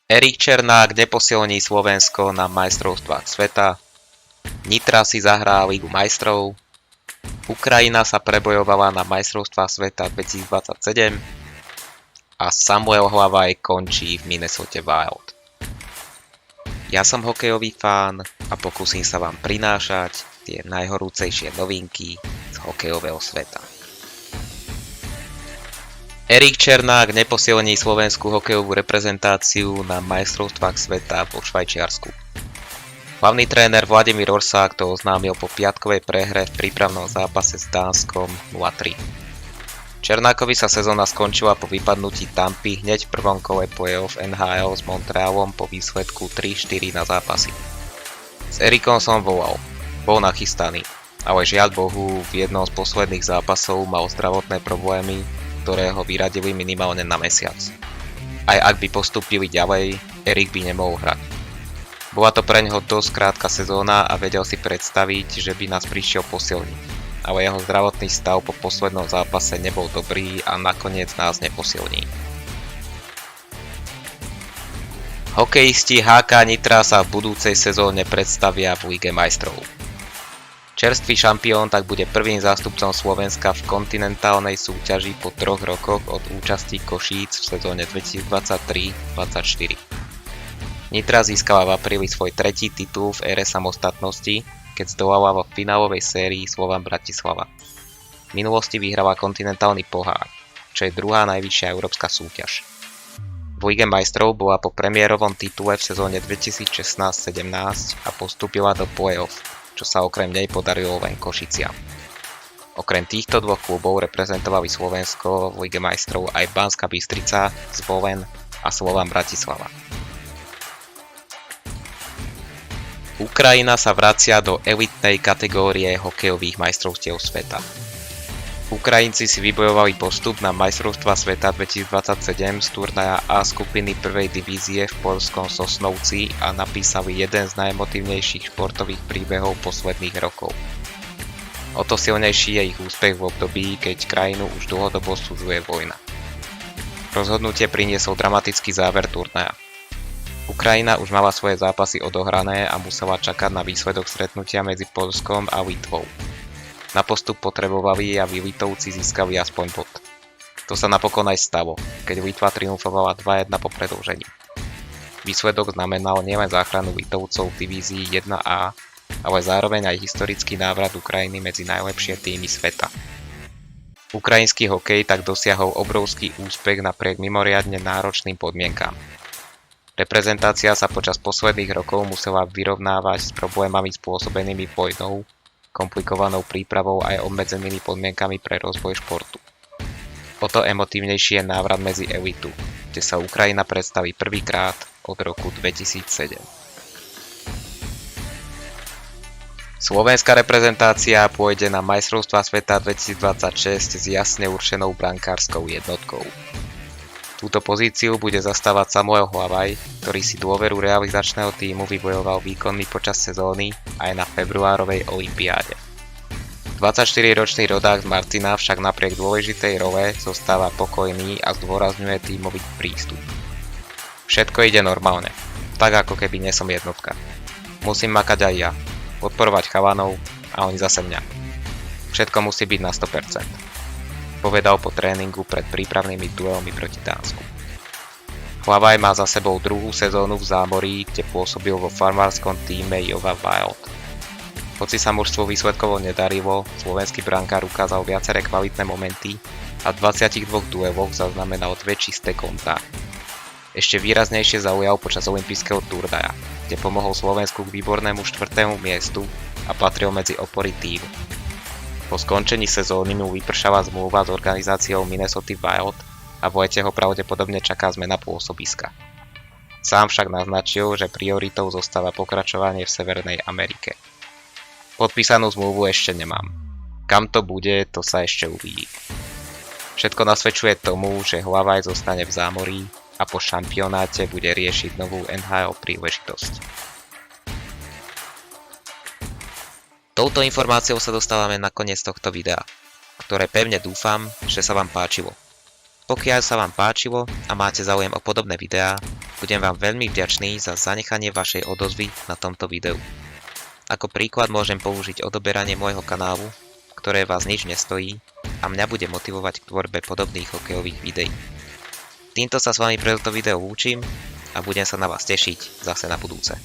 Erik Černák neposilní Slovensko na majstrovstvách sveta, Nitra si zahrá Ligu majstrov, Ukrajina sa prebojovala na majstrovstvách sveta 2027 a Samuel Hlavaj končí v Minnesota Wild. Ja som hokejový fán a pokúsim sa vám prinášať tie najhorúcejšie novinky z hokejového sveta. Erik Černák neposilní slovenskú hokejovú reprezentáciu na majstrovstvách sveta vo Švajčiarsku. Hlavný tréner Vladimír Orsák to oznámil po piatkovej prehre v prípravnom zápase s Dánskom 0-3. Černákovi sa sezóna skončila po vypadnutí Tampy hneď v prvom kole playoff NHL s Montrealom po výsledku 3-4 na zápasy. S Erikom som volal, bol nachystaný, ale žiaľ Bohu v jednom z posledných zápasov mal zdravotné problémy, ktoré ho vyradili minimálne na mesiac. Aj ak by postúpili ďalej, Erik by nemohol hrať. Bola to preňho dosť krátka sezóna a vedel si predstaviť, že by nás prišiel posilniť, ale jeho zdravotný stav po poslednom zápase nebol dobrý a nakoniec nás neposilní. Hokejisti HK Nitra sa v budúcej sezóne predstavia v Lige majstrov. Čerstvý šampión tak bude prvým zástupcom Slovenska v kontinentálnej súťaži po 3 rokoch od účasti Košíc v sezóne 2023-24. Nitra získala v apríli svoj tretí titul v ére samostatnosti, keď zdolala vo finálovej sérii Slovan Bratislava. V minulosti vyhrala kontinentálny pohár, čo je druhá najvyššia európska súťaž. V Lige majstrov bola po premiérovom titule v sezóne 2016-17 a postúpila do play-off, čo sa okrem nej podarilo len Košiciam. Okrem týchto dvoch klubov reprezentovali Slovensko v Lige majstrov aj Banská Bystrica, Zvolen a Slovan Bratislava. Ukrajina sa vracia do elitnej kategórie hokejových majstrovstiev sveta. Ukrajinci si vybojovali postup na majstrovstvá sveta 2027 z turnaja A skupiny prvej divízie v poľskom Sosnovci a napísali jeden z najemotívnejších športových príbehov posledných rokov. O to silnejší je ich úspech v období, keď krajinu už dlhodobo sudzuje vojna. Rozhodnutie priniesol dramatický záver turnaja. Ukrajina už mala svoje zápasy odohrané a musela čakať na výsledok stretnutia medzi Poľskom a Litvou. Na postup potrebovali, aby Litovci získali aspoň bod. To sa napokon aj stalo, keď Litva triumfovala 2-1 po predĺžení. Výsledok znamenal nielen záchranu Litovcov v divízii 1A, ale zároveň aj historický návrat Ukrajiny medzi najlepšie týmy sveta. Ukrajinský hokej tak dosiahol obrovský úspech napriek mimoriadne náročným podmienkám. Reprezentácia sa počas posledných rokov musela vyrovnávať s problémami spôsobenými vojnou, komplikovanou prípravou aj obmedzenými podmienkami pre rozvoj športu. O to emotívnejší je návrat medzi elitu, kde sa Ukrajina predstaví prvýkrát od roku 2007. Slovenská reprezentácia pôjde na majstrovstvá sveta 2026 s jasne určenou brankárskou jednotkou. Túto pozíciu bude zastávať Samuel Hlavaj, ktorý si dôveru realizačného tímu vybojoval výkonmi počas sezóny aj na februárovej olympiáde. 24-ročný rodák z Martina však napriek dôležitej role zostáva pokojný a zdôrazňuje tímový prístup. Všetko ide normálne, tak ako keby nie som jednotka. Musím makať aj ja, podporovať chalanov a oni zase mňa. Všetko musí byť na 100%. Povedal po tréningu pred prípravnými duelmi proti Dánsku. Hlavaj má za sebou druhú sezónu v Zámorí, kde pôsobil vo farmárskom tíme Jova Wild. Hoci sa mužstvu výsledkovo nedarilo, slovenský brankár ukázal viaceré kvalitné momenty a v 22 dueloch zaznamenal 2 čisté kontá. Ešte výraznejšie zaujal počas olympijského turnaja, kde pomohol Slovensku k výbornému 4. miestu a patril medzi opory tímu. Po skončení sezóny mu vypršala zmluva s organizáciou Minnesota Wild a v lete ho pravdepodobne čaká zmena pôsobiska. Sám však naznačil, že prioritou zostáva pokračovanie v Severnej Amerike. Podpísanú zmluvu ešte nemám. Kam to bude, to sa ešte uvidí. Všetko nasvedčuje tomu, že Hlavaj zostane v Zámorí a po šampionáte bude riešiť novú NHL príležitosť. Touto informáciou sa dostávame na koniec tohto videa, ktoré pevne dúfam, že sa vám páčilo. Pokiaľ sa vám páčilo a máte záujem o podobné videá, Budem vám veľmi vďačný za zanechanie vašej odozvy na tomto videu. Ako príklad môžem použiť odoberanie môjho kanálu, ktoré vás nič nestojí a mňa bude motivovať k tvorbe podobných hokejových videí. Týmto sa s vami pre toto video lúčim a budem sa na vás tešiť zase na budúce.